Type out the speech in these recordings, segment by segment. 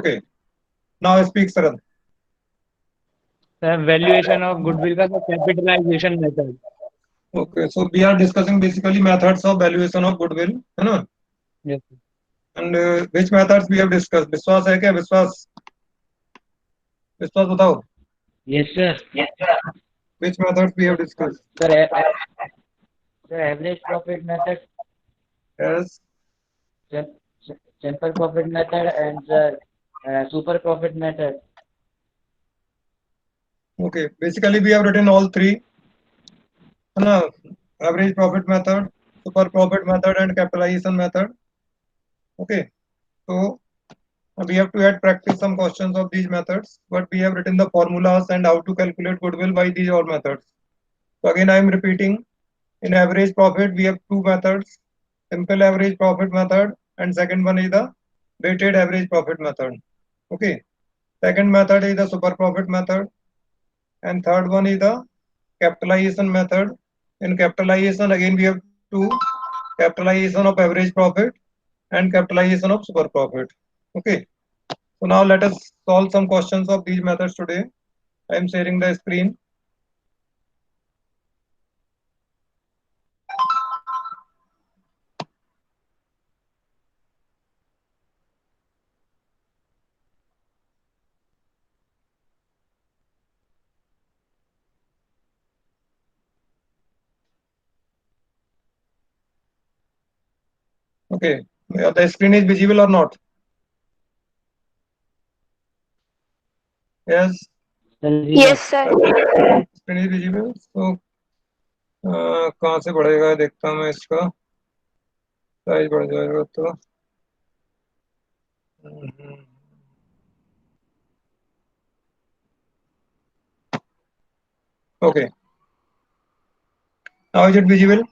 Okay. Now speak, Sarad. Valuation of goodwill का capitalization method. Okay. So we are discussing basically methods of valuation of goodwill, है ना? Yes sir. And which methods we have discussed? विश्वास है क्या? विश्वास, विश्वास बताओ. Yes, sir. Which methods we have discussed? Sir, sir, average profit method, Yes. sim- simple profit method, and the super profit method. Okay. Basically, we have written all three. है ना? Average profit method, super profit method, and capitalization method. Okay. So we have to add practice some questions of these methods, but we have written the formulas and how to calculate goodwill by these all methods. So again, I am repeating. In average profit, we have two methods: simple average profit method, and second one is the weighted average profit method. Okay. Second method is the super profit method, and third one is the capitalization method. In capitalization, again we have two: capitalization of average profit and capitalization of super profit. Okay. So now let us solve some questions of these methods today. I am sharing the screen. Okay. The screen is visible or not? Yes. Yes, sir. Screen is visible. So कहाँ से बढ़ेगा देखता हूँ मैं इसका size बढ़ जाएगा तो okay. Now is it visible?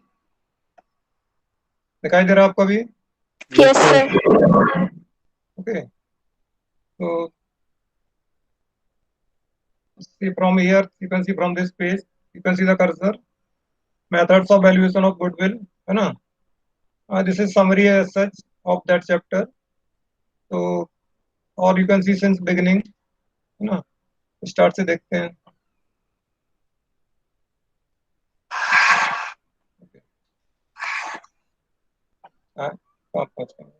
दिखाई दे रहा है आपको अभी? Yes, sir. Okay. So see from here, you can see from this page, you can see the cursor. Methods of valuation of goodwill, है ना? This is summary as such of that chapter. So or you can see since beginning, है ना? Start से देखते हैं. Okay. कहाँ पहुँच गए?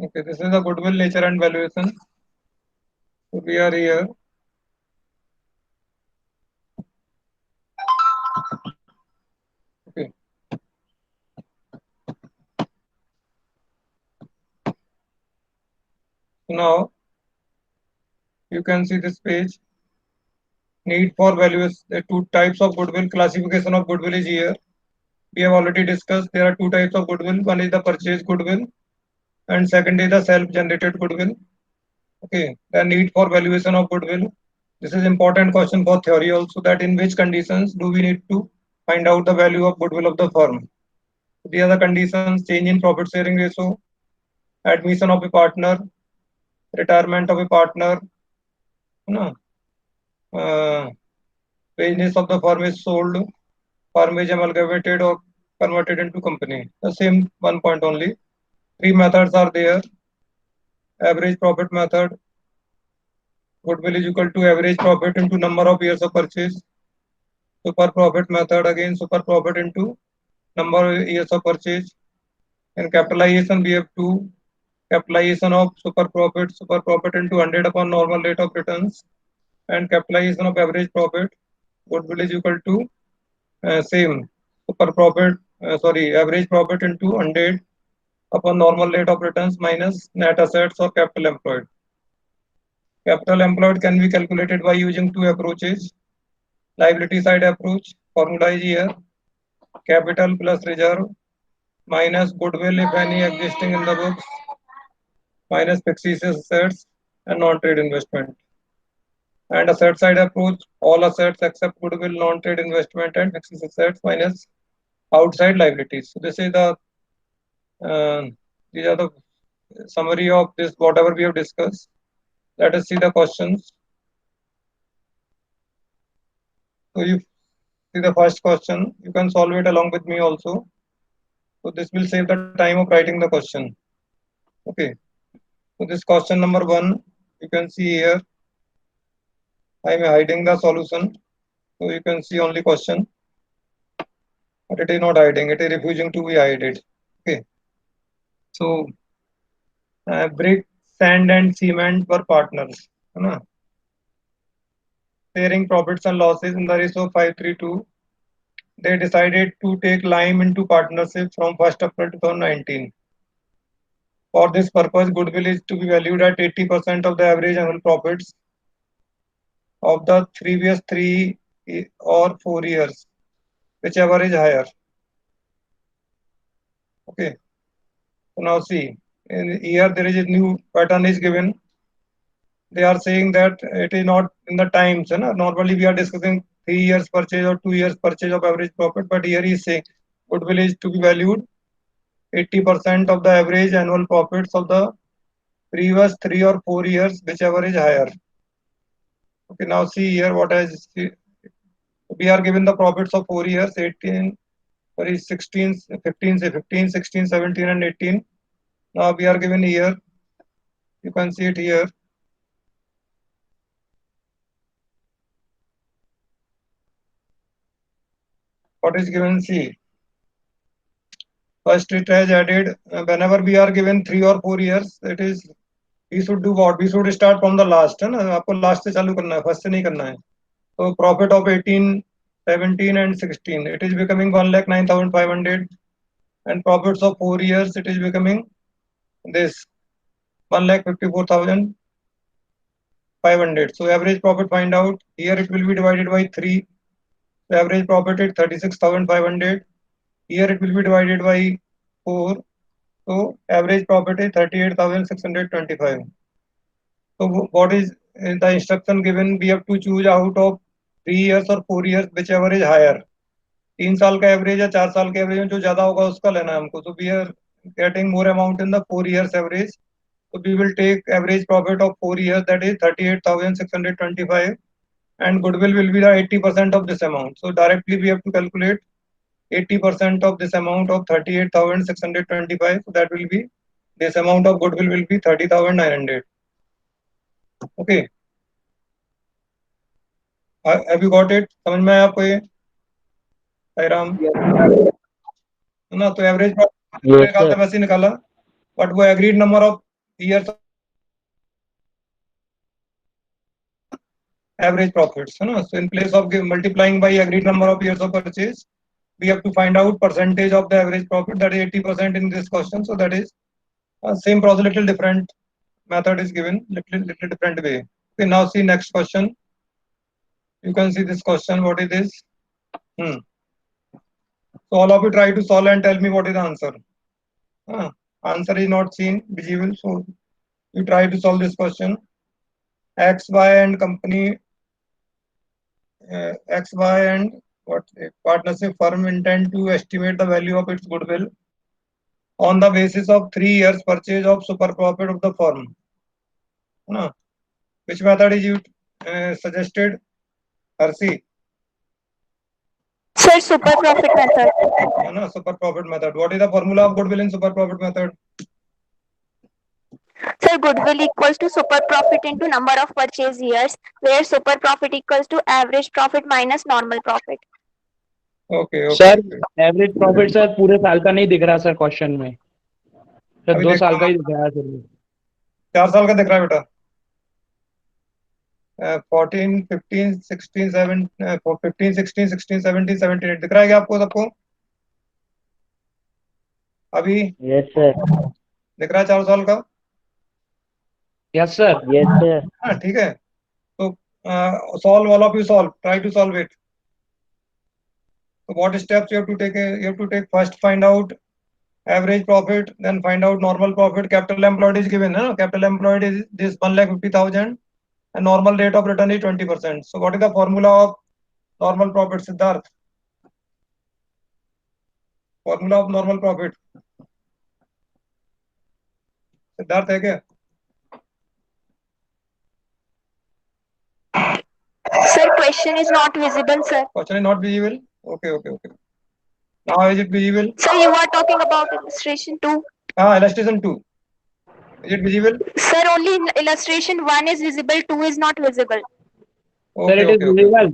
Okay, this is the goodwill nature and valuation. So we are here. Okay. So now you can see this page. Need for values. The two types of goodwill. Classification of goodwill is here. We have already discussed. There are two types of goodwill. One is the purchase goodwill, and second is the self-generated goodwill. Okay. The need for valuation of goodwill. This is important question for theory also. That in which conditions do we need to find out the value of goodwill of the firm? These are the conditions: change in profit sharing ratio, admission of a partner, retirement of a partner, no, business of the firm is sold, firm is amalgamated or converted into company. The same one point only. Three methods are there. Average profit method. Goodwill is equal to average profit into number of years of purchase. Super profit method, again super profit into number of years of purchase. In capitalization we have two: capitalization of super profit into 100 upon normal rate of returns, and capitalization of average profit. Goodwill is equal to same super profit average profit into 100 upon normal rate of returns minus net assets or capital employed. Capital employed can be calculated by using two approaches. Liability side approach, formula is here, capital plus reserve minus goodwill if any existing in the books minus fictitious assets and non-trade investment. And asset side approach, all assets except goodwill, non-trade investment and fixed assets minus outside liabilities. So this is uh, these are the summary of this whatever we have discussed. Let us see the questions. So you see the first question, you can solve it along with me also. So this will save the time of writing the question. Okay. So this question number 1, you can see here. I am hiding the solution. So you can see only question. But it is not hiding, it is refusing to be hidden. Okay. So brick, sand and cement were partners. है ना? Sharing profits and losses in the ratio 5:3:2. They decided to take lime into partnership from 1st April 2019. For this purpose, goodwill is to be valued at 80% of the average annual profits of the previous 3 or 4 years, whichever is higher. Okay. So now see, here there is a new pattern is given. They are saying that it is not in the times. Normally we are discussing 3 years purchase or 2 years purchase of average profit, but here he is saying goodwill is to be valued 80% of the average annual profits of the previous 3 or 4 years, whichever is higher. Okay, now see here what has we are given the profits of 4 years, 16, 15, 16, 17 and 18. Now we are given here, you can see it here. What is given, see. First it has added, whenever we are given 3 or 4 years, it is, we should do what? We should start from the last, है ना? आपको last से चालू करना है, first से नहीं करना है. So profit of 18, 17 and 16, it is becoming 1,09,500, and profits of 4 years, it is becoming this 1,54,500. So average profit find out, here it will be divided by 3. The average profit is 36,500. Here it will be divided by 4. So average profit is 38,625. So what is the instruction given? We have to choose out of 3 years or 4 years, whichever is higher. 3 साल का average या 4 साल का average में जो ज्यादा होगा उसका लेना है हमको. So we are getting more amount in the 4 years average. So we will take average profit of 4 years, that is 38,625, and goodwill will be the 80% of this amount. So directly we have to calculate 80% of this amount of 38,625. So that will be, this amount of goodwill will be 30,900. Okay. Have you got it? समझ में आया आपको ये? साईराम, है ना? तो average निकालते वैसे ही निकाला, बट वो agreed number of years average profits, है ना? So in place of multiplying by agreed number of years of purchase, we have to find out percentage of the average profit, that is 80% in this question. So that is same process, little different method is given, little different way. Okay, now see next question. You can see this question, what is this? So all of you try to solve and tell me what is the answer. Answer is not seen, visible. So you try to solve this question. XY and company, XY and what partnership firm intend to estimate the value of its goodwill on the basis of 3 years purchase of super profit of the firm. Which method is you suggested, Harsi? Sir, super profit method. Super profit method. What is the formula of goodwill in super profit method? Sir, goodwill equals to super profit into number of purchase years, where super profit equals to average profit minus normal profit. Okay, okay. Sir average profit sir पूरे साल का नहीं दिख रहा sir question में, sir अभी 2 देखो साल का ही दिख रहा है सर. 4 साल का दिख रहा है बेटा. 14, 15, 16, 17, 15, 16, 16, 17, 17 दिख रहा है क्या आपको सबको? अभी Yes, sir. दिख रहा है 4 साल का? Yes, sir. Yes, sir. हाँ ठीक है, तो solve, all of you solve, try to solve it. So what steps you have to take? You have to take, first find out average profit, then find out normal profit. Capital employed is given, huh? Capital employed is this 1,50,000 and normal rate of return is 20%. So what is the formula of normal profit, Siddharth? Formula of normal profit, Siddharth है क्या? Sir, question is not visible, sir. Question is not visible. Okay. Now is it visible? Sir, you are talking about illustration 2. Illustration 2. Is it visible? Sir, only illustration 1 is visible, 2 is not visible. Sir, it is visible.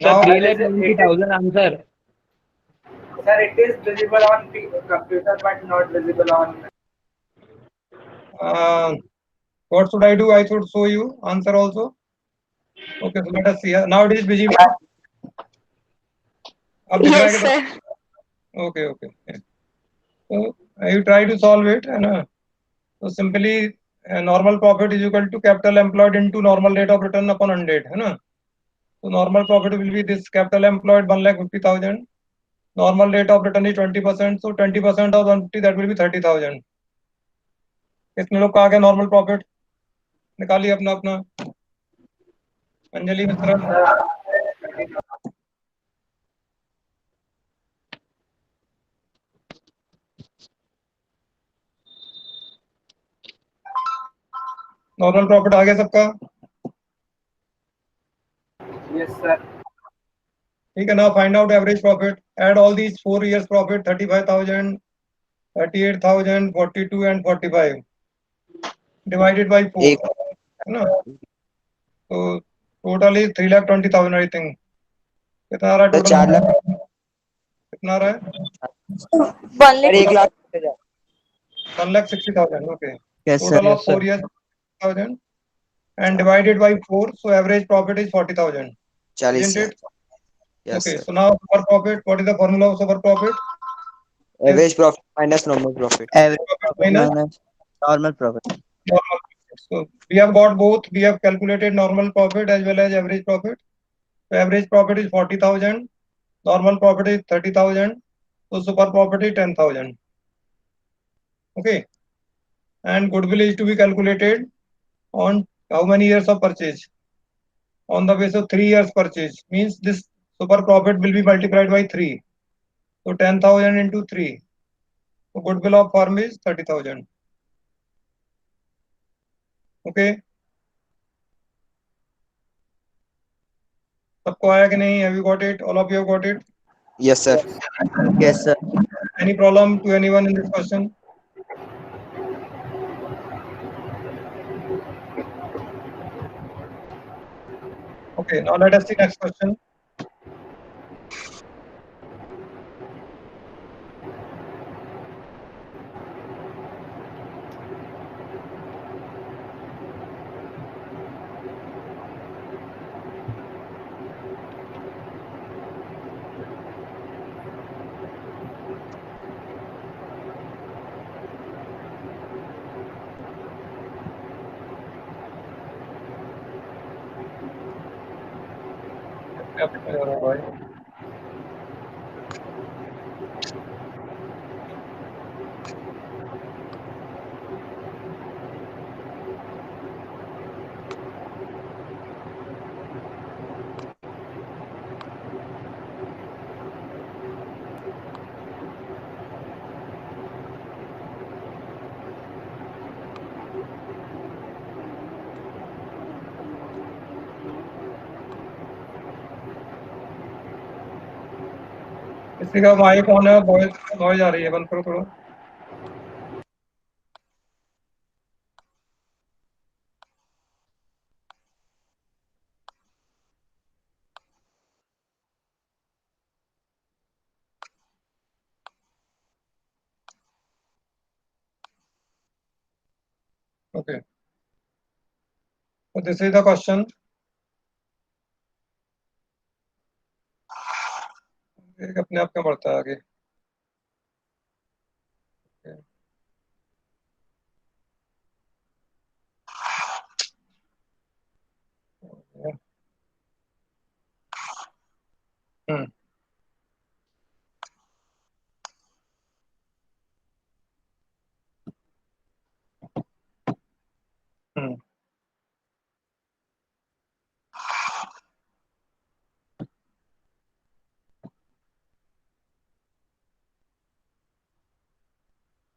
Sir, Now 3,70,000 answer. Sir, it is visible on computer but not visible on. what should I do? I should show you answer also. Okay, so let us see. Now it is visible. अब दिख रहा है Yes, क्या? sir. Okay. So you try to solve it, है ना? So simply normal profit is equal to capital employed into normal rate of return upon 100, है ना? So normal profit will be this capital employed 1,50,000. Normal rate of return is 20%. So 20% of 150, that will be 30,000. कितने लोग का आ गया normal profit? निकालिए अपना अपना। अंजलि मिश्रा, नॉर्मल प्रॉफिट आ गया सबका? Yes, sir. ठीक है, now find out average profit. Add all these 4 years profit, 35,000, 38,000, 42 and 45. Divided by 4, है ना? तो टोटल इज 3,20,000 आई थिंक। कितना आ रहा है टोटल? 4 लाख। कितना आ रहा है? 1,00,000। 1,60,000. Okay. Yes, sir. Total of Yes, sir. 4 years 1,000 and divided by 4, so average profit is 40,000. 40 Isn't sir. it? Yes, Okay. sir. So now super profit. What is the formula of super profit? Average profit minus normal profit. Average profit Minus minus normal profit. normal profit. So we have got both. We have calculated normal profit as well as average profit. So average profit is 40,000. Normal profit is 30,000. So super profit is 10,000. Okay. And goodwill is to be calculated on how many years of purchase? On the basis of 3 years purchase. Means this super profit will be multiplied by 3. So 10,000 into 3. So goodwill of firm is 30,000. Okay. सबको आया कि नहीं? Have you got it? All of you have got it? Yes, sir. Yes, sir. Any problem to anyone in this question? Okay, now let us see next question. किसी का mic on है, noise आ रही है, बंद करो थोड़ा। Okay. So this is the question. एक अपने आप क्या बढ़ता है आगे?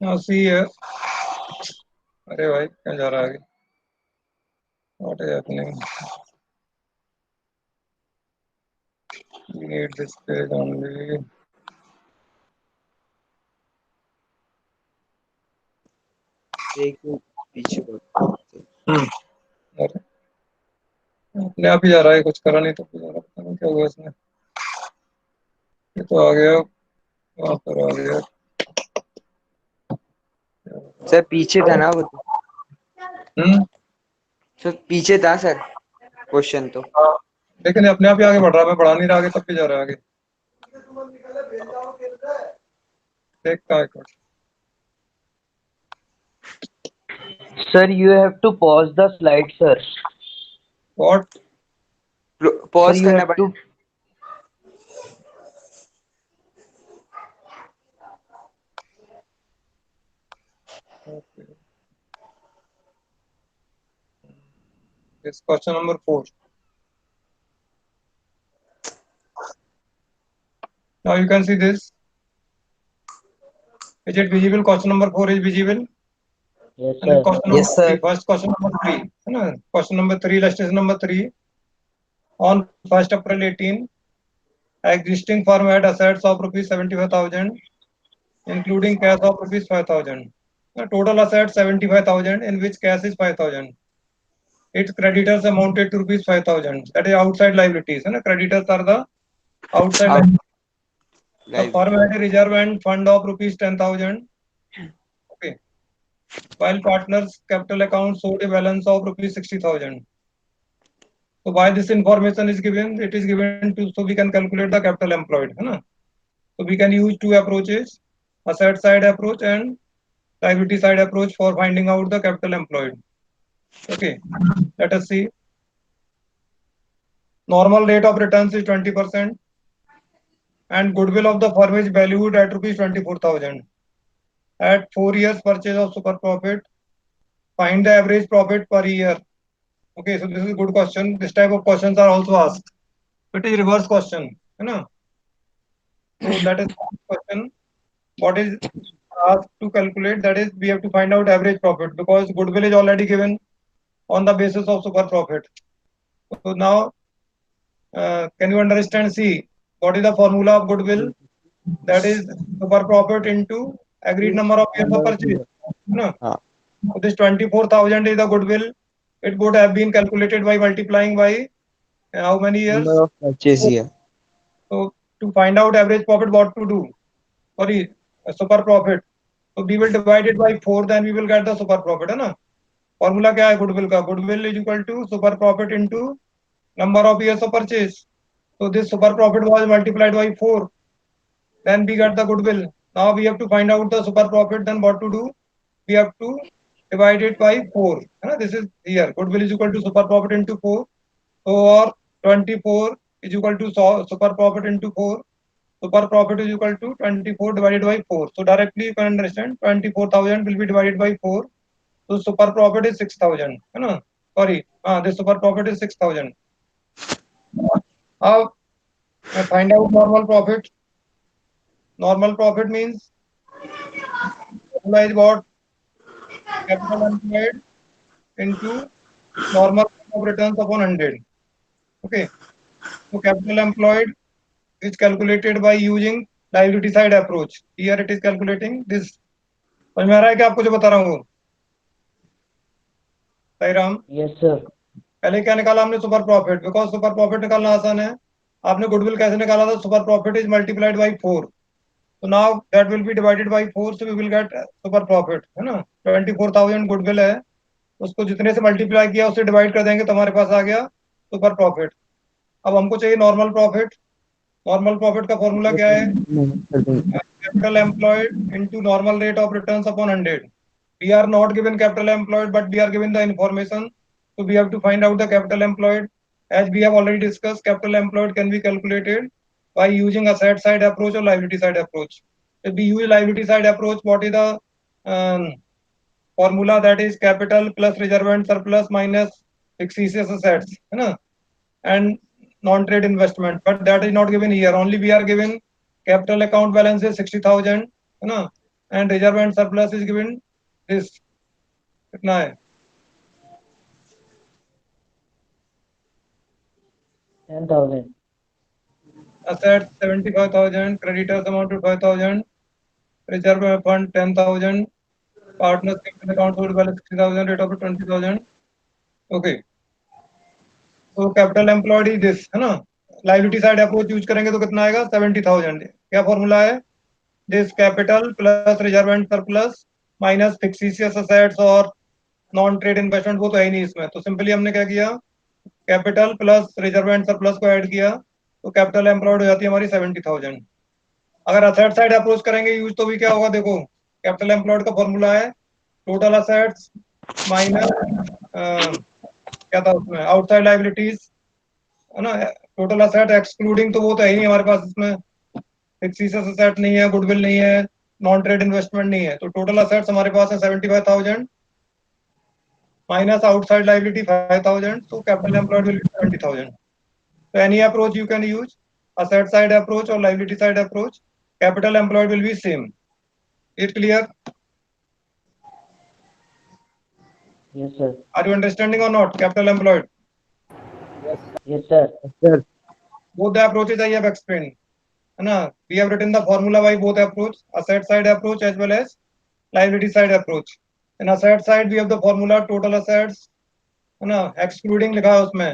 Now see here. अरे भाई क्या जा रहा है आगे? What is happening? We need this page only. एक पीछे बढ़ो। अरे अपने आप ही जा रहा है, कुछ करा नहीं तो जा रहा, पता नहीं क्या हुआ इसमें। ये तो आ गया, वहां पर आ गया। सर पीछे था ना वो तो। सर पीछे था सर क्वेश्चन तो। हाँ, लेकिन ये अपने आप ही आगे बढ़ रहा है, मैं बढ़ा नहीं रहा आगे, तब भी जा रहा है आगे। देख कहाँ है कुछ। Sir, you have to pause the slide, sir. What? Sir, pause you करना have to. Okay. This question number 4. Now you can see this. Is it visible? Question number 4 is visible. Yes, And then sir. question number Yes, sir. 3. First question number 3. है ना? Question number 3, illustration number 3. On 1st April 18, existing firm had assets of rupees 75,000, including cash of rupees 5,000. The total assets 75,000, in which cash is 5,000. Its creditors amounted to rupees 5,000. That is outside liabilities. है ना? Creditors are the outside liabilities. The firm had a reserve and fund of rupees 10,000. Okay. While partners' capital account showed a balance of rupees 60,000. So why this information is given? It is given to so we can calculate the capital employed. है ना? So we can use two approaches: asset side approach and liability side approach for finding out the capital employed. Okay. Let us see. Normal rate of returns is 20%, and goodwill of the firm is valued at rupees 24,000. At 4 years purchase of super profit, find the average profit per year. Okay, so this is a good question. This type of questions are also asked. It is reverse question, you know. So that is the question. What is asked to calculate? That is, we have to find out average profit because goodwill is already given on the basis of super profit. So now, can you understand? See, what is the formula of goodwill? That is super profit into agreed number of years of purchase. No? So this 24,000 is the goodwill. It would have been calculated by multiplying by how many years? Number of purchase year. So to find out average profit, what to do? Sorry, super profit. So we will divide it by 4, then we will get the super profit, है ना? Formula क्या है goodwill का? Goodwill is equal to super profit into number of years of purchase. So this super profit was multiplied by 4. Then we get the goodwill. Now we have to find out the super profit. Then what to do? We have to divide it by 4. This is here. Goodwill is equal to super profit into 4. So or 24 is equal to super profit into 4. Super profit is equal to 24 divided by 4. So directly you can understand 24,000 will be divided by 4. So super profit is 6,000. Sorry, this super profit is 6,000. Now find out normal profit. Normal profit means formula is what? Capital employed into normal rate of returns upon 100. Okay. So capital employed is calculated by using liability side approach. Here it is calculating this. समझ में आ रहा है कि आपको जो बता रहा हूँ? सही राम? Yes, sir. पहले क्या निकाला हमने? Super profit. Because super profit निकालना आसान है. आपने गुडविल कैसे निकाला था? Super profit is multiplied by 4. So now that will be divided by 4, so we will get super profit, है ना? 24,000 गुडविल है, उसको जितने से मल्टीप्लाई किया उससे डिवाइड कर देंगे तो हमारे पास आ गया सुपर प्रॉफिट. अब हमको चाहिए नॉर्मल प्रॉफिट. नॉर्मल प्रॉफिट का फॉर्मूला क्या है? Capital employed into normal rate of returns upon 100. We are not given capital employed, but we are given the information, so we have to find out the capital employed. As we have already discussed, capital employed can be calculated by using asset side approach or liability side approach. If we use liability side approach, what is the formula? That is capital plus reserve and surplus minus fictitious assets, and non-trade investment. But that is not given here. Only we are given capital account balance is 60,000, and reserve and surplus is given this. कितना है? 10,000. Assets 75,000, creditors amount to 5,000, reserve fund 10,000, partners capital account hold balance 60,000, rate of 20,000. Okay. तो capital employed is this, है ना. Liability side approach use करेंगे तो कितना आएगा? 70,000. क्या फॉर्मूला है? This capital plus reserve and surplus minus fictitious assets और नॉन ट्रेड इन्वेस्टमेंट, वो तो है ही नहीं इसमें. तो सिंपली हमने क्या किया? Capital plus reserve and surplus को ऐड किया तो कैपिटल एम्प्लॉयड हो जाती है हमारी 70,000. अगर असेट साइड अप्रोच करेंगे यूज तो भी क्या होगा? देखो, कैपिटल एम्प्लॉयड का फॉर्मूला है टोटल असेट्स माइनस क्या था उसमें? आउटसाइड लाइबिलिटीज, है ना. टोटल असेट एक्सक्लूडिंग, तो वो तो है ही नहीं हमारे पास इसमें. फिक्सिशियस असेट नहीं है, गुडविल नहीं है, नॉन ट्रेड इन्वेस्टमेंट नहीं है. तो टोटल असेट्स हमारे पास है 75,000 माइनस आउटसाइड लाइबिलिटी 5,000. तो capital employed will be 70,000. So any approach you can use, asset side approach or liability side approach, capital employed will be same. Is it clear? Yes, sir. Are you understanding or not? Capital employed. Yes, sir. Both the approaches I have explained. है ना. We have written the formula by both approach, asset side approach as well as liability side approach. In asset side we have the formula total assets, है ना. Excluding लिखा है उसमें.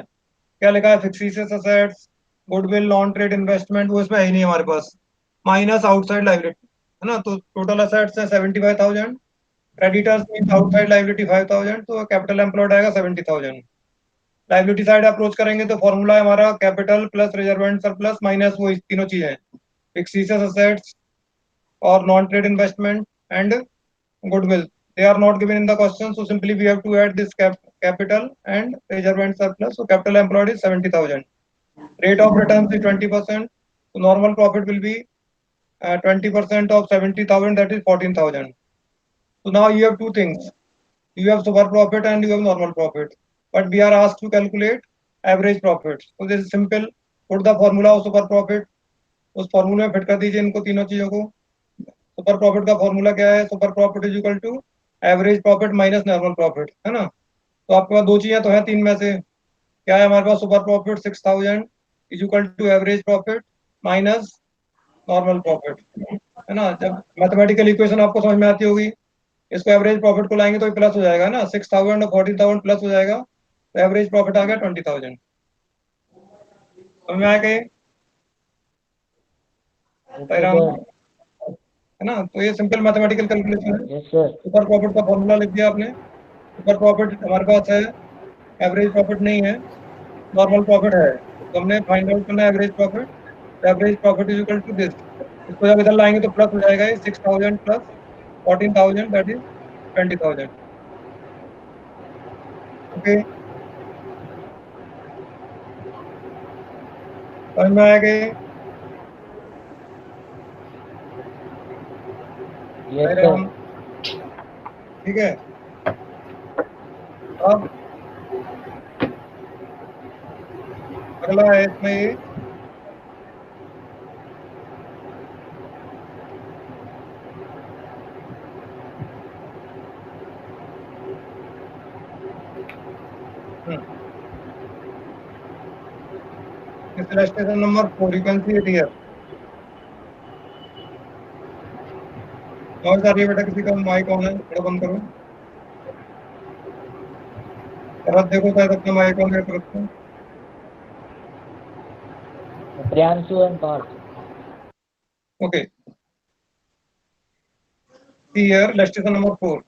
क्या लिखा है? Fictitious assets, goodwill, non trade investment, वो इसमें है ही नहीं हमारे पास. माइनस आउटसाइड लाइबिलिटी, है ना. तो टोटल असेट्स है 75,000, क्रेडिटर्स मींस आउटसाइड लाइबिलिटी 5,000, तो कैपिटल एम्प्लॉयड आएगा 70,000. लाइबिलिटी साइड अप्रोच करेंगे तो फॉर्मूला है हमारा capital plus reserve and surplus minus वो तीनों चीजें, फिक्सिशियस असेट्स और non trade investment and goodwill. They are not given in the question, so simply we have to add this capital and reserve and surplus. So capital employed is 70,000. Rate of return is 20%. So normal profit will be 20% of 70,000, that is 14,000. So now you have two things. You have super profit and you have normal profit. But we are asked to calculate average profit. So this is simple. Put the formula of super profit. उस फॉर्मूले में fit कर दीजिए इनको तीनों चीजों को. Super profit का फॉर्मूला क्या है? Super profit is equal to average profit minus normal profit, है ना. तो आपके पास दो चीजें तो हैं तीन में से. क्या है हमारे पास? Super profit 6,000 is equal to average profit minus normal profit, है ना. जब मैथमेटिकल इक्वेशन आपको समझ में आती होगी, इसको एवरेज प्रॉफिट को लाएंगे तो प्लस हो जाएगा ना. 6,000 और 14,000 प्लस हो जाएगा तो एवरेज प्रॉफिट आ गया 20,000. समझ में आया? है ना. तो ये सिंपल मैथमेटिकल कैलकुलेशन है. Yes, sir. सुपर प्रॉफिट का फॉर्मूला लिख दिया आपने. सुपर प्रॉफिट हमारे पास है, एवरेज प्रॉफिट नहीं है, नॉर्मल प्रॉफिट है. तो हमने फाइंड आउट करना है average profit. Average profit is equal to this. इसको जब इधर लाएंगे तो प्लस हो जाएगा. 6,000 प्लस 14,000 दैट इज 20,000. ओके, समझ में आया कि? Yes, sir. ठीक है. अब अगला है इसमें ये illustration number 4. You can see it here. और ये बेटा किसी का माइक ऑन है, थोड़ा बंद करो. और देखो शायद अपना माइक ऑन है तरफ. Priyanshu and Parth. Okay. See here, illustration number 4.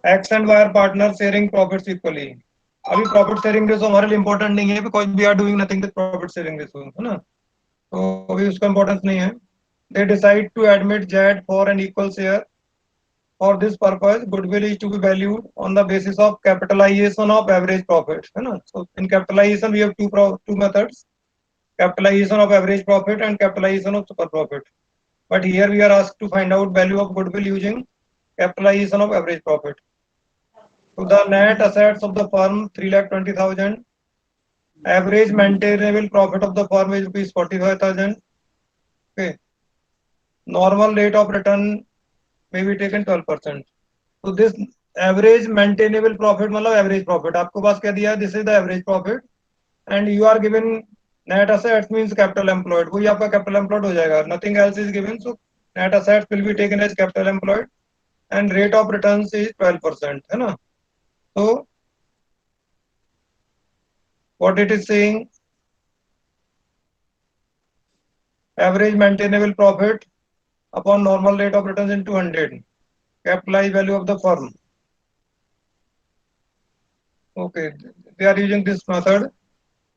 X and Y are partners sharing profits equally. अभी प्रॉफिट शेयरिंग रेशो हमारे लिए इंपॉर्टेंट नहीं है, because we are doing nothing with profit sharing ratio, है ना. तो अभी उसका इंपॉर्टेंस नहीं है. They decide to admit Z for an equal share. For this purpose, goodwill is to be valued on the basis of capitalization of average profit, है ना. So in capitalization we have two methods: capitalization of average profit and capitalization of super profit. But here we are asked to find out value of goodwill using capitalization of average profit. So the net assets of the firm 3,20,000. Average maintainable profit of the firm is rupees 45,000. Okay. Normal rate of return may be taken 12%. So this average maintainable profit मतलब average profit आपको पास क्या दिया है, this is the average profit and you are given net assets means capital employed, वही आपका capital employed हो जाएगा, nothing else is given, so net assets will be taken as capital employed and rate of returns is 12%, है ना. So what it is saying, average maintainable profit upon normal rate of returns into 100, capitalized value of the firm. Okay, they are using this method,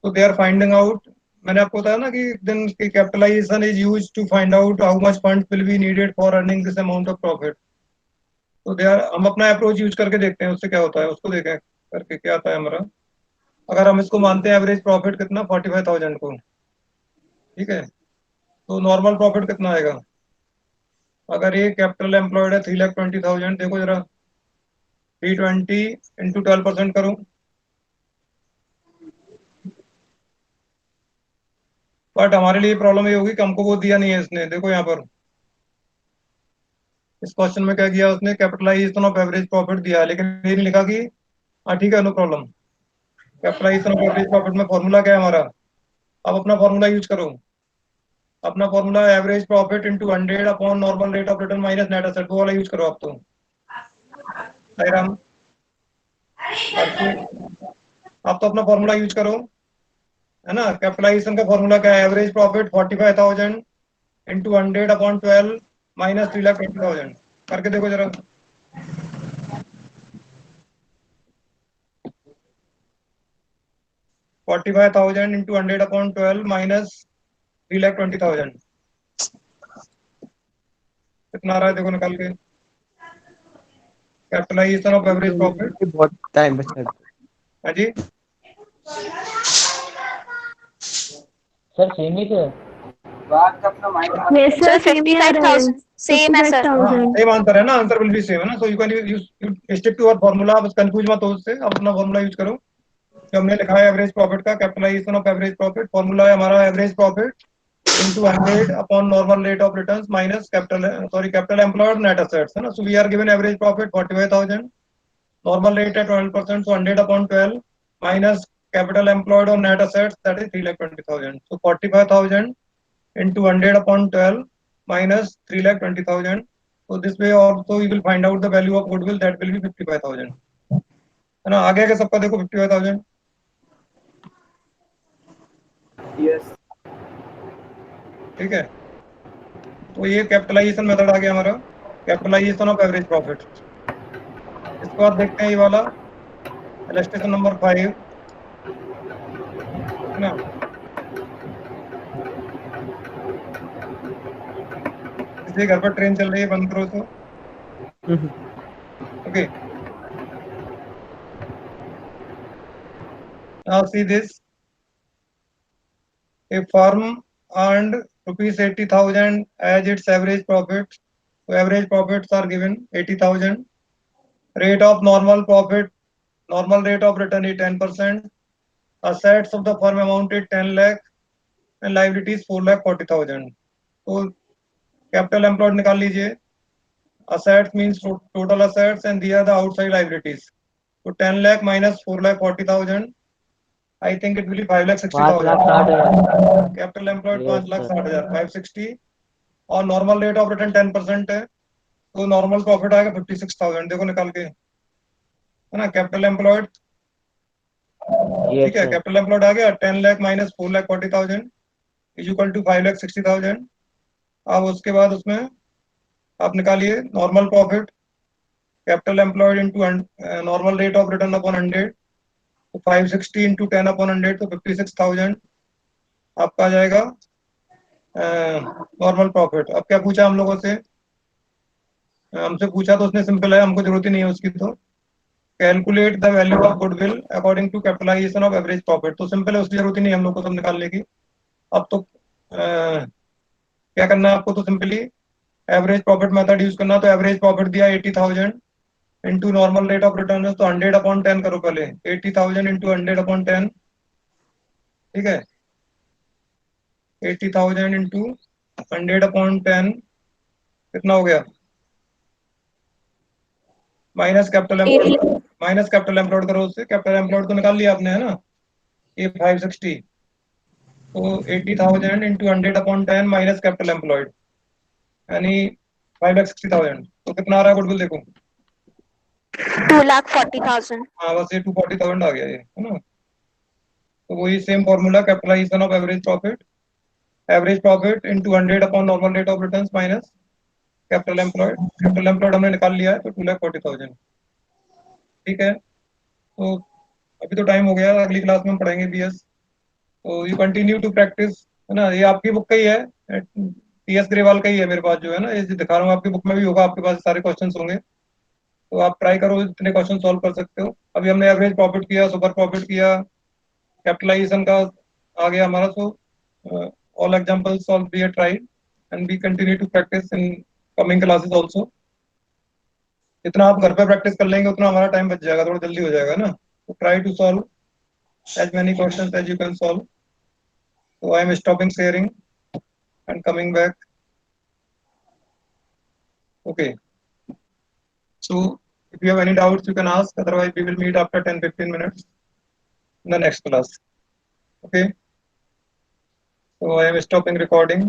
so they are finding out, मैंने आपको बताया ना कि then capitalization is used to find out how much funds will be needed for earning this amount of profit. तो they are, हम अपना approach use करके देखते हैं उससे क्या होता है, उसको देखें करके क्या आता है हमारा. अगर हम इसको मानते हैं एवरेज प्रॉफिट कितना 45,000 को, ठीक है, तो नॉर्मल प्रॉफिट कितना आएगा. अगर ये कैपिटल एम्प्लॉयड है 3,20,000, देखो जरा 320 इंटू 12% करूं, बट हमारे लिए प्रॉब्लम ये होगी कि हमको वो दिया नहीं है इसने. देखो यहाँ पर इस क्वेश्चन में क्या किया उसने, कैपिटलाइजेशन ऑफ एवरेज प्रॉफिट दिया, लेकिन ये नहीं लिखा कि हाँ ठीक है no problem, capitalization of average profit में फॉर्मूला क्या है हमारा. अब अपना फॉर्मूला यूज करो, अपना formula average profit into 100 upon normal rate of return minus net asset, वो वाला यूज करो आप. तो आप तो अपना फॉर्मूला यूज करो, है ना. कैपिटलाइजेशन का फॉर्मूला क्या है, average profit 45,000 into 100 upon 12 minus 3,20,000, करके देखो जरा. $45,000 into 100 upon 12 minus 3,20,000, कितना आ रहा है देखो निकाल के. कैपिटलाइजेशन ऑफ एवरेज प्रॉफिट, बहुत टाइम बचा है. हाँ जी सर सेम ही तो है. बात अपना माइक Yes, sir. 55,000. Same है sir. सेम आंसर है ना, आंसर विल बी सेम, है ना. So you can use stick to your formula, बस कंफ्यूज मत हो उससे, अपना फार्मूला यूज करो जो हमने लिखा है एवरेज प्रॉफिट का. Capitalization of average profit formula है हमारा average profit into 100 upon normal rate of returns minus capital employed net assets, है ना. So we are given average profit 45,000, normal rate at 12%, so 100 upon 12 minus capital employed on net assets, that is 3,20,000. So 45,000 into 100 upon 12 minus 3,20,000. So this way also you will find out the value of goodwill, that will be 55,000, है ना. आगे का सबका देखो 55,000. Yes ठीक है, तो ये कैपिटलाइजेशन मेथड आ गया हमारा, कैपिटलाइजेशन ऑफ एवरेज प्रॉफिट. इसके बाद देखते हैं ये वाला इलस्ट्रेशन नंबर 5, है ना. किसी घर पर ट्रेन चल रही है, बंद करो तो. Okay, now see this, a firm earned rupees 80,000 as its average profit. So average profits are given 80,000. Rate of normal profit, normal rate of return is 10%. Assets of the firm amounted 10 lakh and liabilities 4,40,000. तो capital employed निकाल लीजिए. assets means total assets and these are the outside liabilities. So 10 lakh minus 4,40,000, I think it will be 5,60,000. Capital employed 5,60,000, 560 और normal rate of return 10% है, तो normal profit आएगा 56,000. देखो निकाल के, है ना. कैपिटल एम्प्लॉयड, ठीक है, कैपिटल एम्प्लॉयड आ गया 10 lakh minus 4,40,000 is equal to 5,60,000. अब उसके बाद उसमें आप निकालिए normal profit, capital employed into normal rate of return upon 100, तो 560 इंटू 10 अपॉन 100, तो 56,000 आपका आ जाएगा नॉर्मल प्रॉफिट. अब क्या पूछा हम लोगों से, हमसे पूछा तो उसने सिंपल है, हमको जरूरत ही नहीं है उसकी. तो calculate the value of goodwill according to capitalization of average profit, तो सिंपल है, उसकी जरूरत ही नहीं है हम लोग को सब निकालने की. अब तो क्या करना है आपको, तो simply average profit method use करना. तो एवरेज प्रॉफिट दिया 80,000 into normal rate of return, तो 100 अपॉन 10 करो पहले. 80,000 इंटू 100 अपॉन 10, ठीक है. 80,000 इंटू 100 अपॉन 10 कितना हो गया, माइनस कैपिटल एम्प्लॉयड करो उससे, कैपिटल एम्प्लॉयड तो निकाल लिया आपने है ना, ये 560, तो 80,000 इंटू 100/10 माइनस कैपिटल एम्प्लॉयड यानी 5,60,000, तो कितना आ रहा है गुडविल देखो। 2,40,000. हाँ बस ये 240,000 आ गया ये है ना। तो वही same formula, capitalization of average profit into 100 upon normal rate of return minus capital employed हमने निकाल लिया है, तो 2,40,000। ठीक है, तो अभी तो टाइम हो गया, अगली क्लास में हम पढ़ेंगे बीएस। तो यू कंटिन्यू टू प्रैक्टिस, है ना। ये आपकी बुक का ही है, टीएस ग्रेवाल का ही है मेरे पास जो है ना, ये जो दिखा रहा हूँ आपकी बुक में भी होगा, आपके पास सारे क्वेश्चंस होंगे, तो आप ट्राई करो, इतने क्वेश्चन सॉल्व कर सकते हो। अभी हमने एवरेज प्रॉफिट किया, सुपर प्रॉफिट किया, कैपिटलाइजेशन का आ गया हमारा, so all examples solve be try and we continue to practice in coming classes also. जितना आप घर पे प्रैक्टिस कर लेंगे उतना हमारा टाइम बच जाएगा, थोड़ा जल्दी हो जाएगा ना। तो try to solve as many questions as you can solve. So I am stopping sharing and coming back. Okay. So if you have any doubts, you can ask. Otherwise, we will meet after 10-15 minutes in the next class. Okay. So I am stopping recording.